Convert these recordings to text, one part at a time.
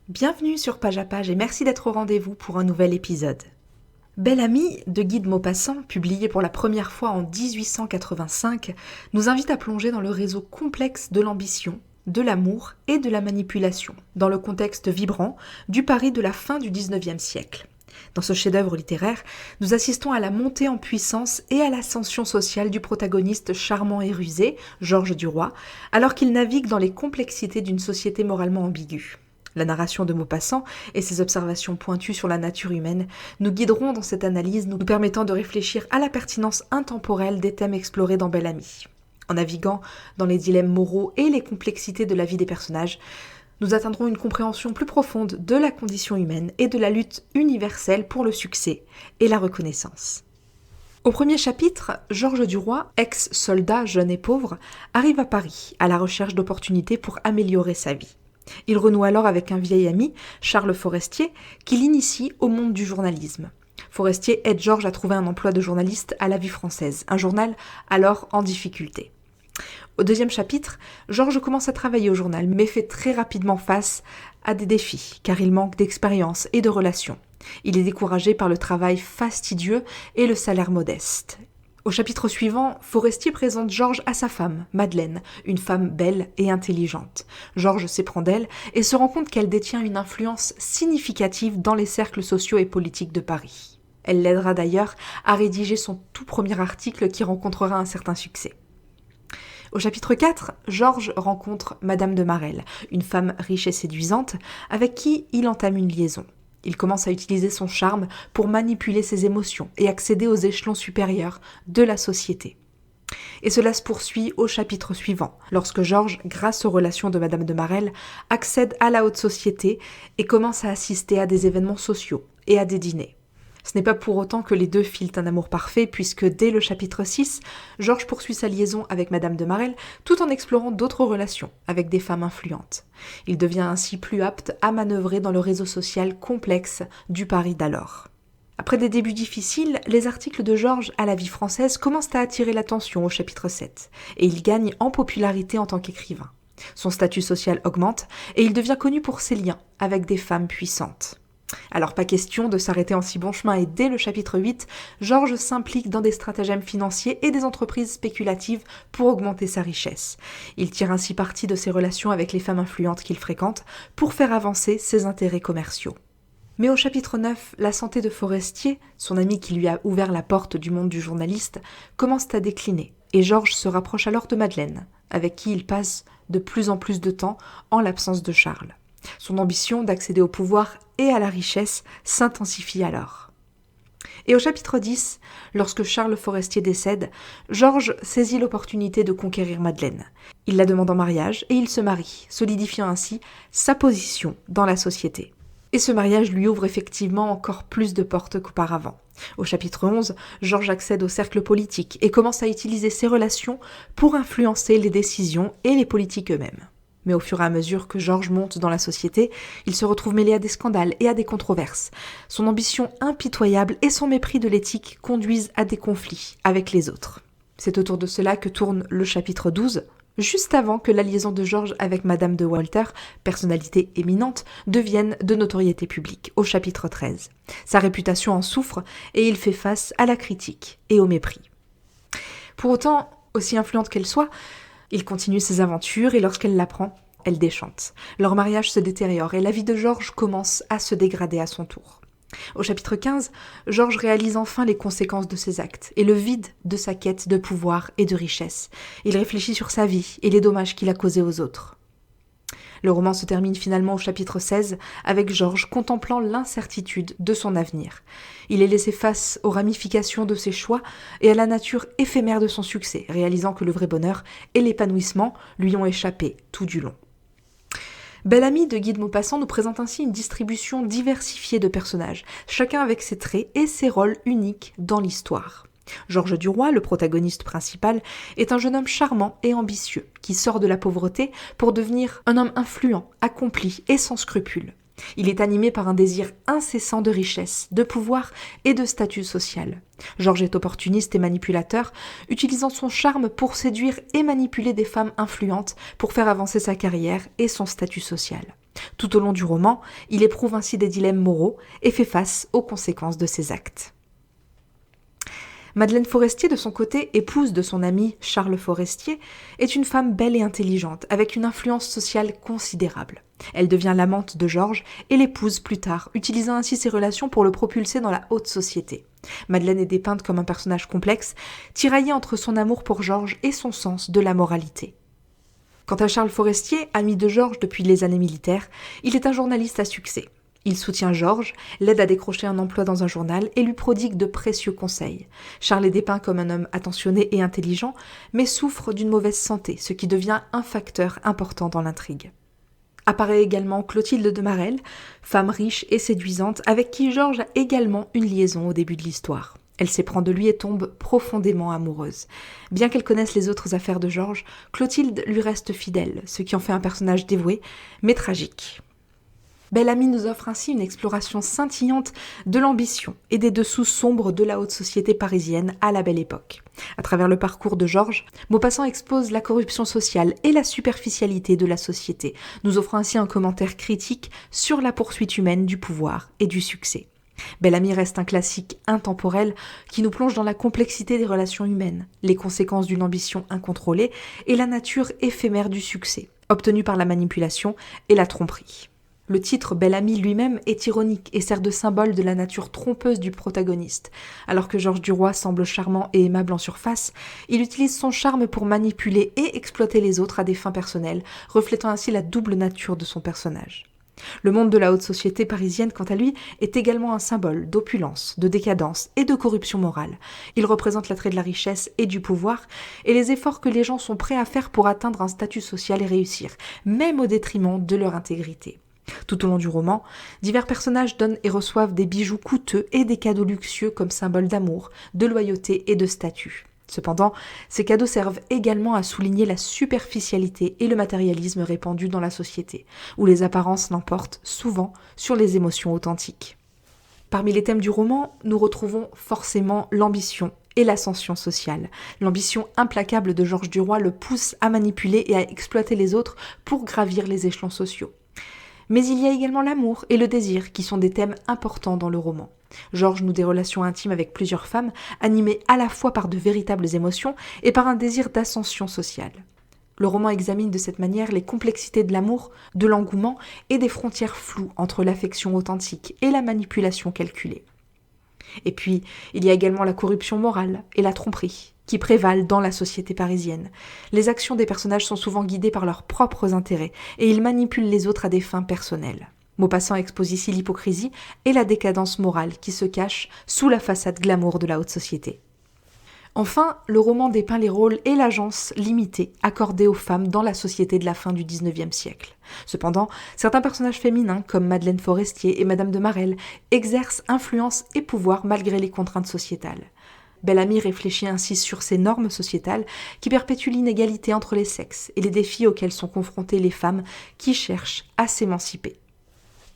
Bienvenue sur Page à Page et merci d'être au rendez-vous pour un nouvel épisode. Belle Amie de Guy de Maupassant, publié pour la première fois en 1885, nous invite à plonger dans le réseau complexe de l'ambition, de l'amour et de la manipulation, dans le contexte vibrant du Paris de la fin du XIXe siècle. Dans ce chef-d'œuvre littéraire, nous assistons à la montée en puissance et à l'ascension sociale du protagoniste charmant et rusé, Georges Duroy, alors qu'il navigue dans les complexités d'une société moralement ambiguë. La narration de Maupassant et ses observations pointues sur la nature humaine nous guideront dans cette analyse, nous permettant de réfléchir à la pertinence intemporelle des thèmes explorés dans Belle Amie. En naviguant dans les dilemmes moraux et les complexités de la vie des personnages, nous atteindrons une compréhension plus profonde de la condition humaine et de la lutte universelle pour le succès et la reconnaissance. Au premier chapitre, Georges Duroy, ex-soldat jeune et pauvre, arrive à Paris à la recherche d'opportunités pour améliorer sa vie. Il renoue alors avec un vieil ami, Charles Forestier, qui l'initie au monde du journalisme. Forestier aide Georges à trouver un emploi de journaliste à La Vie française, un journal alors en difficulté. Au deuxième chapitre, Georges commence à travailler au journal, mais fait très rapidement face à des défis, car il manque d'expérience et de relations. Il est découragé par le travail fastidieux et le salaire modeste. Au chapitre suivant, Forestier présente Georges à sa femme, Madeleine, une femme belle et intelligente. Georges s'éprend d'elle et se rend compte qu'elle détient une influence significative dans les cercles sociaux et politiques de Paris. Elle l'aidera d'ailleurs à rédiger son tout premier article qui rencontrera un certain succès. Au chapitre 4, Georges rencontre Madame de Marelle, une femme riche et séduisante, avec qui il entame une liaison. Il commence à utiliser son charme pour manipuler ses émotions et accéder aux échelons supérieurs de la société. Et cela se poursuit au chapitre suivant, lorsque Georges, grâce aux relations de Madame de Marelle, accède à la haute société et commence à assister à des événements sociaux et à des dîners. Ce n'est pas pour autant que les deux filent un amour parfait, puisque dès le chapitre 6, Georges poursuit sa liaison avec Madame de Marelle, tout en explorant d'autres relations avec des femmes influentes. Il devient ainsi plus apte à manœuvrer dans le réseau social complexe du Paris d'alors. Après des débuts difficiles, les articles de Georges à La Vie française commencent à attirer l'attention au chapitre 7, et il gagne en popularité en tant qu'écrivain. Son statut social augmente, et il devient connu pour ses liens avec des femmes puissantes. Alors pas question de s'arrêter en si bon chemin et dès le chapitre 8, Georges s'implique dans des stratagèmes financiers et des entreprises spéculatives pour augmenter sa richesse. Il tire ainsi parti de ses relations avec les femmes influentes qu'il fréquente pour faire avancer ses intérêts commerciaux. Mais au chapitre 9, la santé de Forestier, son ami qui lui a ouvert la porte du monde du journaliste, commence à décliner et Georges se rapproche alors de Madeleine, avec qui il passe de plus en plus de temps en l'absence de Charles. Son ambition d'accéder au pouvoir et à la richesse s'intensifie alors. Et au chapitre 10, lorsque Charles Forestier décède, Georges saisit l'opportunité de conquérir Madeleine. Il la demande en mariage et il se marie, solidifiant ainsi sa position dans la société. Et ce mariage lui ouvre effectivement encore plus de portes qu'auparavant. Au chapitre 11, Georges accède au cercle politique et commence à utiliser ses relations pour influencer les décisions et les politiques eux-mêmes. Mais au fur et à mesure que Georges monte dans la société, il se retrouve mêlé à des scandales et à des controverses. Son ambition impitoyable et son mépris de l'éthique conduisent à des conflits avec les autres. C'est autour de cela que tourne le chapitre 12, juste avant que la liaison de Georges avec Madame de Walter, personnalité éminente, devienne de notoriété publique, au chapitre 13. Sa réputation en souffre et il fait face à la critique et au mépris. Pour autant, aussi influente qu'elle soit, il continue ses aventures et lorsqu'elle l'apprend, elle déchante. Leur mariage se détériore et la vie de Georges commence à se dégrader à son tour. Au chapitre 15, Georges réalise enfin les conséquences de ses actes et le vide de sa quête de pouvoir et de richesse. Il réfléchit sur sa vie et les dommages qu'il a causés aux autres. Le roman se termine finalement au chapitre 16 avec Georges contemplant l'incertitude de son avenir. Il est laissé face aux ramifications de ses choix et à la nature éphémère de son succès, réalisant que le vrai bonheur et l'épanouissement lui ont échappé tout du long. Belle Amie de Guy de Maupassant nous présente ainsi une distribution diversifiée de personnages, chacun avec ses traits et ses rôles uniques dans l'histoire. Georges Duroy, le protagoniste principal, est un jeune homme charmant et ambitieux, qui sort de la pauvreté pour devenir un homme influent, accompli et sans scrupules. Il est animé par un désir incessant de richesse, de pouvoir et de statut social. Georges est opportuniste et manipulateur, utilisant son charme pour séduire et manipuler des femmes influentes pour faire avancer sa carrière et son statut social. Tout au long du roman, il éprouve ainsi des dilemmes moraux et fait face aux conséquences de ses actes. Madeleine Forestier, de son côté, épouse de son ami Charles Forestier, est une femme belle et intelligente, avec une influence sociale considérable. Elle devient l'amante de Georges et l'épouse plus tard, utilisant ainsi ses relations pour le propulser dans la haute société. Madeleine est dépeinte comme un personnage complexe, tiraillé entre son amour pour Georges et son sens de la moralité. Quant à Charles Forestier, ami de Georges depuis les années militaires, il est un journaliste à succès. Il soutient Georges, l'aide à décrocher un emploi dans un journal et lui prodigue de précieux conseils. Charles est dépeint comme un homme attentionné et intelligent, mais souffre d'une mauvaise santé, ce qui devient un facteur important dans l'intrigue. Apparaît également Clotilde de Marelle, femme riche et séduisante, avec qui Georges a également une liaison au début de l'histoire. Elle s'éprend de lui et tombe profondément amoureuse. Bien qu'elle connaisse les autres affaires de Georges, Clotilde lui reste fidèle, ce qui en fait un personnage dévoué, mais tragique. Belle Amie nous offre ainsi une exploration scintillante de l'ambition et des dessous sombres de la haute société parisienne à la Belle Époque. À travers le parcours de Georges, Maupassant expose la corruption sociale et la superficialité de la société, nous offrant ainsi un commentaire critique sur la poursuite humaine du pouvoir et du succès. Belle Amie reste un classique intemporel qui nous plonge dans la complexité des relations humaines, les conséquences d'une ambition incontrôlée et la nature éphémère du succès, obtenu par la manipulation et la tromperie. Le titre Belle Amie lui-même est ironique et sert de symbole de la nature trompeuse du protagoniste. Alors que Georges Duroy semble charmant et aimable en surface, il utilise son charme pour manipuler et exploiter les autres à des fins personnelles, reflétant ainsi la double nature de son personnage. Le monde de la haute société parisienne, quant à lui, est également un symbole d'opulence, de décadence et de corruption morale. Il représente l'attrait de la richesse et du pouvoir et les efforts que les gens sont prêts à faire pour atteindre un statut social et réussir, même au détriment de leur intégrité. Tout au long du roman, divers personnages donnent et reçoivent des bijoux coûteux et des cadeaux luxueux comme symbole d'amour, de loyauté et de statut. Cependant, ces cadeaux servent également à souligner la superficialité et le matérialisme répandu dans la société, où les apparences l'emportent souvent sur les émotions authentiques. Parmi les thèmes du roman, nous retrouvons forcément l'ambition et l'ascension sociale. L'ambition implacable de Georges Duroy le pousse à manipuler et à exploiter les autres pour gravir les échelons sociaux. Mais il y a également l'amour et le désir qui sont des thèmes importants dans le roman. Georges noue des relations intimes avec plusieurs femmes, animées à la fois par de véritables émotions et par un désir d'ascension sociale. Le roman examine de cette manière les complexités de l'amour, de l'engouement et des frontières floues entre l'affection authentique et la manipulation calculée. Et puis, il y a également la corruption morale et la tromperie qui prévalent dans la société parisienne. Les actions des personnages sont souvent guidées par leurs propres intérêts et ils manipulent les autres à des fins personnelles. Maupassant expose ici l'hypocrisie et la décadence morale qui se cachent sous la façade glamour de la haute société. Enfin, le roman dépeint les rôles et l'agence limitée accordée aux femmes dans la société de la fin du XIXe siècle. Cependant, certains personnages féminins, comme Madeleine Forestier et Madame de Marelle, exercent influence et pouvoir malgré les contraintes sociétales. Belle Amie réfléchit ainsi sur ces normes sociétales qui perpétuent l'inégalité entre les sexes et les défis auxquels sont confrontées les femmes qui cherchent à s'émanciper.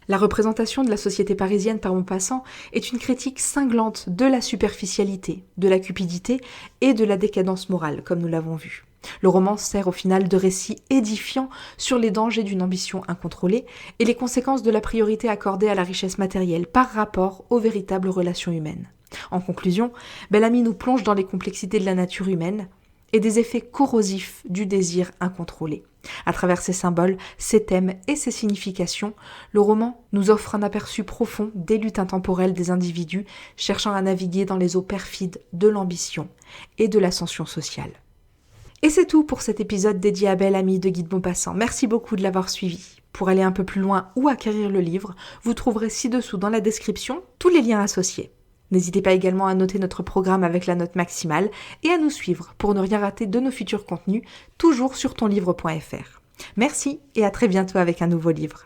La représentation de la société parisienne par Maupassant est une critique cinglante de la superficialité, de la cupidité et de la décadence morale, comme nous l'avons vu. Le roman sert au final de récit édifiant sur les dangers d'une ambition incontrôlée et les conséquences de la priorité accordée à la richesse matérielle par rapport aux véritables relations humaines. En conclusion, Belle Amie nous plonge dans les complexités de la nature humaine et des effets corrosifs du désir incontrôlé. À travers ses symboles, ses thèmes et ses significations, le roman nous offre un aperçu profond des luttes intemporelles des individus cherchant à naviguer dans les eaux perfides de l'ambition et de l'ascension sociale. Et c'est tout pour cet épisode dédié à Belle Amie de Guy de Maupassant. Merci beaucoup de l'avoir suivi. Pour aller un peu plus loin ou acquérir le livre, vous trouverez ci-dessous dans la description tous les liens associés. N'hésitez pas également à noter notre programme avec la note maximale et à nous suivre pour ne rien rater de nos futurs contenus, toujours sur tonlivre.fr. Merci et à très bientôt avec un nouveau livre.